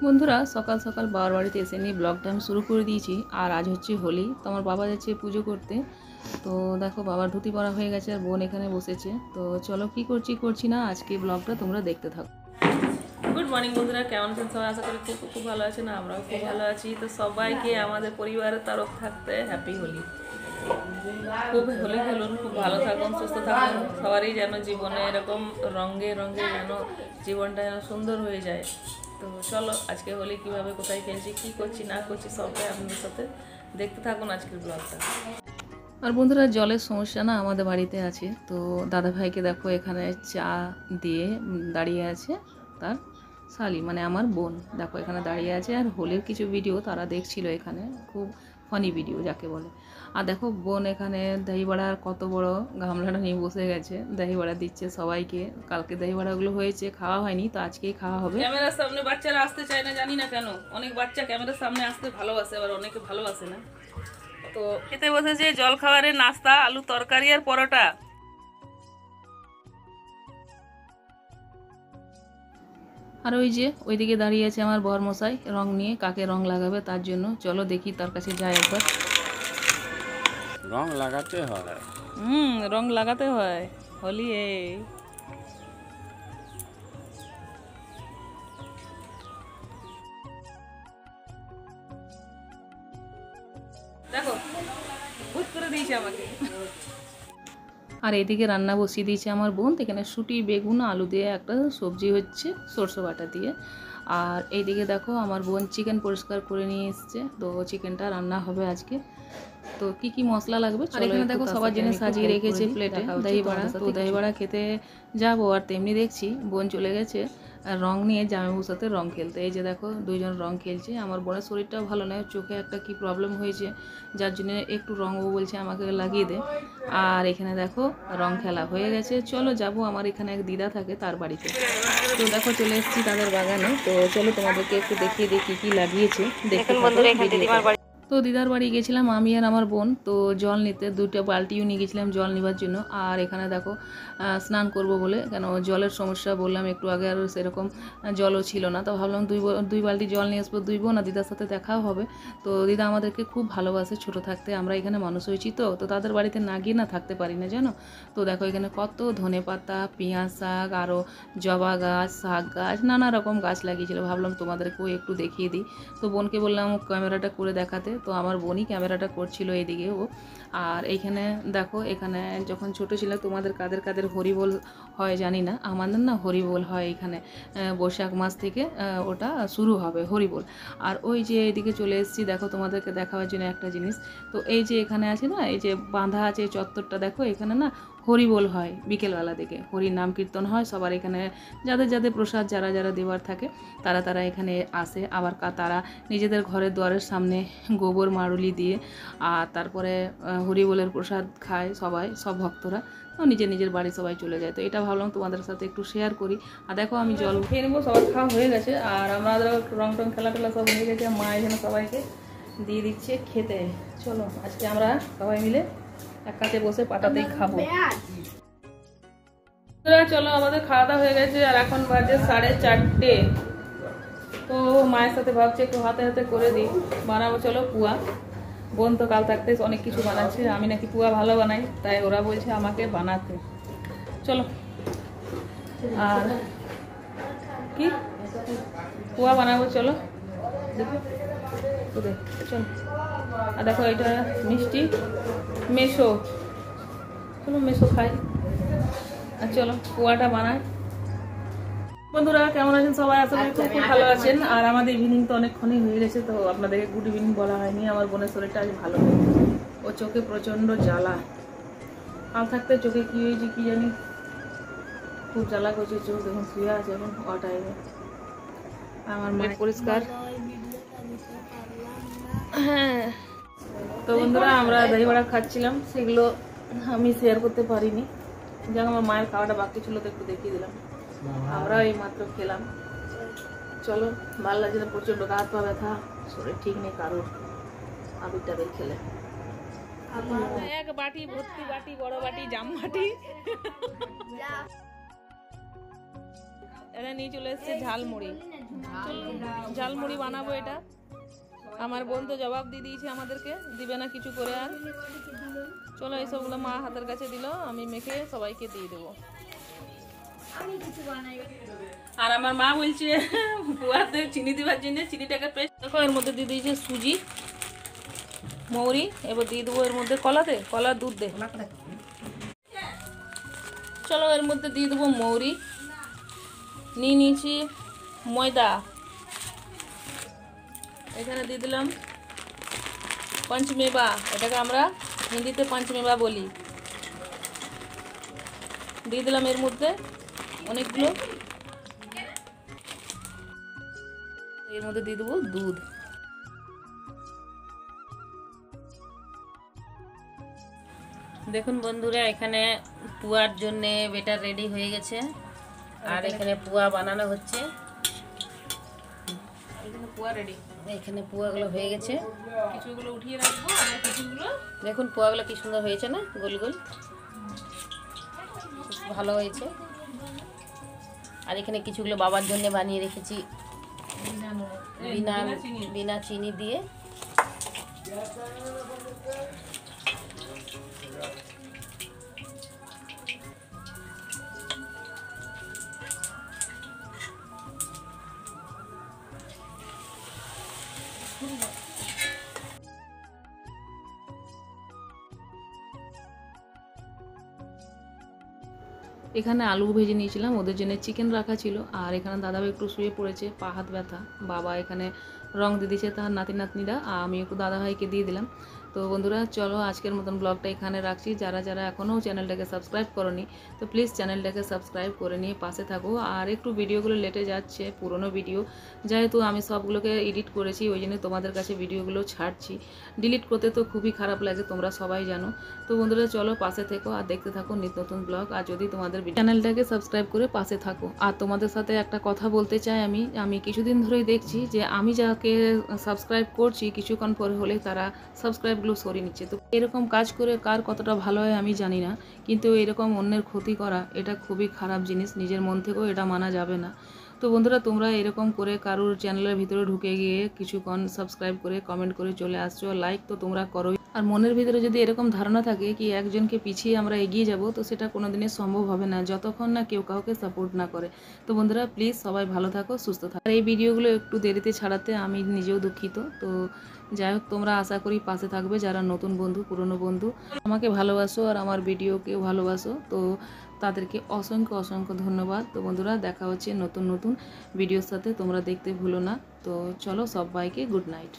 বন্ধুরা সকাল সকাল বাবার বাড়িতে এসে নিয়ে ব্লগটা আমি শুরু করে দিয়েছি। আর আজ হচ্ছে হোলি, তো আমার বাবা যাচ্ছে পুজো করতে। তো দেখো বাবার ধুতি পরা হয়ে গেছে আর বোন এখানে বসেছে। তো চলো কি করছি না আজকে ব্লগটা তোমরা দেখতে থাকো। গুড মর্নিং বন্ধুরা, কেমন আছেন সবাই? আশা করি খুব খুব ভালো আছেন, আমরাও খুব ভালো আছি। তো সবাইকে আমাদের পরিবারের তরফ থাকতে হ্যাপি হোলি। খুব হোলি খেলুন, খুব ভালো থাকুন, সুস্থ থাকুন। সবারই যেন জীবনে এরকম রঙে রঙে যেন জীবনটা যেন সুন্দর হয়ে যায়। তো চলো আজকে হোলি কীভাবে কোথায় খেলছি, কী করছি না করছি সবটাই আপনাদের সাথে দেখতে থাকুন আজকের ব্লগটা। আর বন্ধুরা জলের সমস্যা না আমাদের বাড়িতে আছে। তো দাদাভাইকে দেখো এখানে চা দিয়ে দাঁড়িয়ে আছে তার শালি, মানে আমার বোন দেখো এখানে দাঁড়িয়ে আছে। আর হোলির কিছু ভিডিও তারা দেখছিল এখানে, খুব ফানি ভিডিও যাকে বলে। আর দেখো বোন এখানে দহিবড়ার কত বড় গামলাটা নিয়ে বসে গেছে, দহিবড়া দিচ্ছে সবাইকে। কালকে দহিবড়াগুলো হয়েছে, খাওয়া হয়নি, তো আজকেই খাওয়া হবে। ক্যামেরার সামনে বাচ্চারা আসতে চায় না, জানি না কেন। অনেক বাচ্চা ক্যামেরার সামনে আসতে ভালোবাসে, আবার অনেকে ভালোবাসে না। তো খেতে বসেছে জল খাবারের নাস্তা, আলু তরকারি আর পরোটা। আর ওই যে ওইদিকে দাঁড়িয়ে আছে আমার বরমশাই রং নিয়ে, কাকে রং লাগাবে তার জন্য। চলো দেখি তার কাছে যাই একবার। রং লাগাতে হয়। রং লাগাতে হয় হোলি এ। দেখো ভূত করে দিয়েছে আমাকে। আর এদিকে রান্না বসিয়ে দিয়েছে আমার বোন। এখানে শুটি বেগুন আলু দিয়ে একটা সবজি হচ্ছে সরষে বাটা দিয়ে। আর এইদিকে দেখো আমার বোন চিকেন পরিষ্কার করে নিয়ে এসছে, তো চিকেনটা রান্না হবে আজকে। তো কি কি মশলা লাগবে আর এখানে দেখো সবার জন্য সাজিয়ে রেখেছে প্লেটে দহি বড়া। তো দহি বড়া খেতে যাবো, আর তেমনি দেখছি বোন চলে গেছে রং নিয়ে জামাইবাবুর সাথে রং খেলতে। এই যে দেখো দুইজন রং খেলছে। আমার বোনের শরীরটাও ভালো নয়, চোখে একটা কি প্রবলেম হয়েছে, যার জন্য একটু রং ও বলছে আমাকে লাগিয়ে দে। আর এখানে দেখো রং খেলা হয়ে গেছে। চলো যাবো, আমার এখানে এক দিদা থাকে তার বাড়িতে। তো দেখো চলে এসেছি তাদের বাগানে। তো চলো তোমাদেরকে একটু দেখিয়ে দিই কী কী লাগিয়েছে, দেখতে থাকো। তো দিদার বাড়ি গেছিলাম আমি আর আমার বোন। তো জল নিতে দুটো বালতিও নিয়ে গেছিলাম জল নেবার জন্য। আর এখানে দেখো স্নান করব বলে, কেন জলের সমস্যা বললাম একটু আগে, আর সেরকম জলও ছিল না। তো ভাবলাম দুই বালতি জল নিয়ে আসবো, দুই বোন আর দিদার সাথে দেখাও হবে। তো দিদা আমাদেরকে খুব ভালোবাসে, ছোটো থাকতে আমরা এখানে মানুষ হয়েছি। তো তাদের বাড়িতে না গিয়ে না থাকতে পারি না জানো। তো দেখো এখানে কত ধনেপাতা, পেঁয়াজ শাক, আরও জবা গাছ, শাক গাছ, নানা রকম গাছ লাগিয়েছিল। ভাবলাম তোমাদেরকেও একটু দেখিয়ে দিই। তো বোনকে বললাম ক্যামেরাটা করে দেখাতে, তো আমার বোনই ক্যামেরাটা করছিল এইদিকে ও। আর এইখানে দেখো এখানে যখন ছোট ছিল তোমাদের কাদের কাদের হরিবোল হয় জানি না, আমাদের না হরিবোল হয় এখানে বৈশাখ মাস থেকে ওটা শুরু হবে হরিবোল। আর ওই যে এইদিকে চলে এসেছি দেখো তোমাদেরকে দেখাবার জন্য একটা জিনিস। তো এই যে এখানে আছে না, এই যে বাঁধা আছে চত্বরটা, দেখো এখানে না হরিবোল হয় বিকেলবেলা দিকে, হরির নাম কীর্তন হয় সবার এখানে। যাদের যাদের প্রসাদ যারা যারা দেওয়ার থাকে তারা এখানে আসে। আবার তারা নিজেদের ঘরের দুয়ারের সামনে গোবর মাড়ুলি দিয়ে আর তারপরে হরিবোলের প্রসাদ খায় সবাই, সব ভক্তরা। তো নিজের নিজের বাড়ি সবাই চলে যায়। তো এটা ভাবলাম তোমাদের সাথে একটু শেয়ার করি। আর দেখো আমি জল খেয়ে নেবো, সবার খাওয়া হয়ে গেছে। আর আমাদের রং টং খেলা টেলা সব হয়ে গেছে। মা এখানে সবাইকে দিয়ে দিচ্ছে খেতে। চলো আজকে আমরা সবাই মিলে এক কাছে বসে পাটাতেই খাবো। চলো আমাদের খাওয়া দাওয়া হয়ে গেছে আর এখন বাজে 4:30। তো মায়ের সাথে ভাবছি একটু হাতে হাতে করে দিই, বানাবো চলো পুয়া। বোন তো কাল থাকতে অনেক কিছু বানাচ্ছে, আমি নাকি পুয়া ভালো বানাই, তাই ওরা বলছে আমাকে বানাতে। চলো আর কি পুয়া বানাবো, চলো দেখো চলো। আর দেখো এটা মিষ্টি মেশো, চলো মেশো খাই। আর চলো পুয়াটা বানাই। বন্ধুরা কেমন আছেন সবাই? আসলে খুব খুব ভালো আছেন। আর আমাদের ইভিনিং তো অনেকক্ষণই হয়ে গেছে, তো আপনাদেরকে গুড ইভিনিং বলা হয়নি। আমার বোনের শরীরটা আজ ভালো নেই, ও চোখে প্রচণ্ড জ্বালা। কাল থাকতে চোখে কী হয়েছে কি জানি, খুব জ্বালা করছে চোখ। দেখুন শুয়ে আছে এখন ও টাইমে। আমার মায়ের পরিষ্কার। হ্যাঁ তো বন্ধুরা আমরা দই বড়া খাচ্ছিলাম, সেগুলো আমি শেয়ার করতে পারিনি। যেমন আমার মায়ের খাওয়াটা বাকি ছিল তো একটু দেখিয়ে দিলাম। আমরা এই মাত্র খেলাম। চলো ভালো লাগছে না, প্রচন্ড গা হাত পা ব্যথা, শরীর ঠিক নেই কারোর আবির টাবির খেলে। এক বাটি ভর্তি বাটি, বড় বাটি, জাম বাটি। এটা নিয়ে চলে এসছে ঝালমুড়ি। ঝালমুড়ি বানাবো এটা। আমার বোন তো জবাব দিয়ে দিয়েছে আমাদেরকে, দিবে না কিছু করে আর। চলো এইসবগুলো মা হাতের কাছে দিল, আমি মেখে সবাইকে দিয়ে দেবো। আর আমার মা বলছে পুয়াতে চিনি দেওয়ার জন্য চিনিটাকে পেস্ট দেখো, এর মধ্যে দিয়ে দিয়েছে সুজি, মৌরি, এবার দিয়ে দেবো এর মধ্যে কলার দুধ দে। চলো এর মধ্যে দিয়ে দেবো মৌরি, নিয়ে নিয়েছি ময়দা, এখানে দিয়ে দিলাম পঞ্চমেবা, এটাকে আমরা হিন্দিতে পঞ্চমেবা বলি। দিয়ে দিলাম এর মধ্যে অনেকগুলো, এর মধ্যে দিয়ে দেবো দুধ। দেখুন বন্ধুরা, এখানে পুয়ার জন্যে বেটার রেডি হয়ে গেছে, আর এখানে পুয়া বানানো হচ্ছে। এখানে পুয়া রেডি, এখানে পুয়াগুলো হয়ে গেছে, কিছুগুলো উঠিয়ে রাখবো আর কিছুগুলো। দেখুন পুয়াগুলো কি সুন্দর হয়েছে না, গোল গোল, ভালো হয়েছে। আর এখানে কিছুগুলো বাবার জন্য বানিয়ে রেখেছি বিনা চিনি দিয়ে। এখানে আলু ভেজে নিয়েছিলাম, ওদের জন্য চিকেন রাখা ছিল। আর এখানে দাদাও একটু শুয়ে পড়েছে, পা হাত ব্যথা। বাবা এখানে রং দিয়ে দিয়েছে তার নাতি নাতনিরা, আর আমি একটু দাদাভাইকে দিয়ে দিলাম। তো বন্ধুরা চলো আজকের মতন ব্লগটা এখানে রাখছি। যারা যারা এখনও চ্যানেলটাকে সাবস্ক্রাইব করনি, তো প্লিজ চ্যানেলটাকে সাবস্ক্রাইব করে নিয়ে পাশে থাকো। আর একটু ভিডিওগুলো লেটে যাচ্ছে, পুরনো ভিডিও যেহেতু আমি সবগুলোকে এডিট করেছি, ওই জন্য তোমাদের কাছে ভিডিওগুলো ছাড়ছি। ডিলিট করতে তো খুবই খারাপ লাগে, তোমরা সবাই জানো। তো বন্ধুরা চলো পাশে থেকো আর দেখতে থাকো নিত্য নতুন ব্লগ। আর যদি তোমাদের চ্যানেলটাকে সাবস্ক্রাইব করে পাশে থাকো। আর তোমাদের সাথে একটা কথা বলতে চাই, আমি কিছুদিন ধরেই দেখছি যে আমি যাকে সাবস্ক্রাইব করছি কিছুক্ষণ পরে হলে তারা সাবস্ক্রাইবগুলো সরিয়ে নিচ্ছে। তো এরকম কাজ করে কার কতটা ভালো হয় আমি জানি না, কিন্তু এরকম অন্যের ক্ষতি করা এটা খুবই খারাপ জিনিস, নিজের মন থেকেও এটা মানা যাবে না। তো বন্ধুরা তোমরা এরকম করে কারোর চ্যানেলের ভিতরে ঢুকে গিয়ে কিছুক্ষণ সাবস্ক্রাইব করে কমেন্ট করে চলে আসছো, লাইক তো তোমরা করোই। আর মনের ভিতরে যদি এরকম ধারণা থাকে কি একজনকে পিছিয়ে আমরা এগিয়ে যাব, তো সেটা কোনোদিনই সম্ভব হবে না যতক্ষণ না কেউ কাউকে সাপোর্ট না করে। তো বন্ধুরা প্লিজ সবাই ভালো থাকো, সুস্থ থাকো। আর এই ভিডিওগুলো একটু দেরিতে ছাড়াতে আমি নিজেও দুঃখিত। তো যাই হোক, তোমরা আশা করি পাশে থাকবে, যারা নতুন বন্ধু পুরনো বন্ধু আমাকে ভালোবাসো আর আমার ভিডিওকেও ভালোবাসো, তো তাদেরকে অসংখ্য অসংখ্য ধন্যবাদ। তো বন্ধুরা দেখা হচ্ছে নতুন নতুন ভিডিওর সাথে, তোমরা দেখতে ভুলো না। তো চলো সবাইকে গুড নাইট।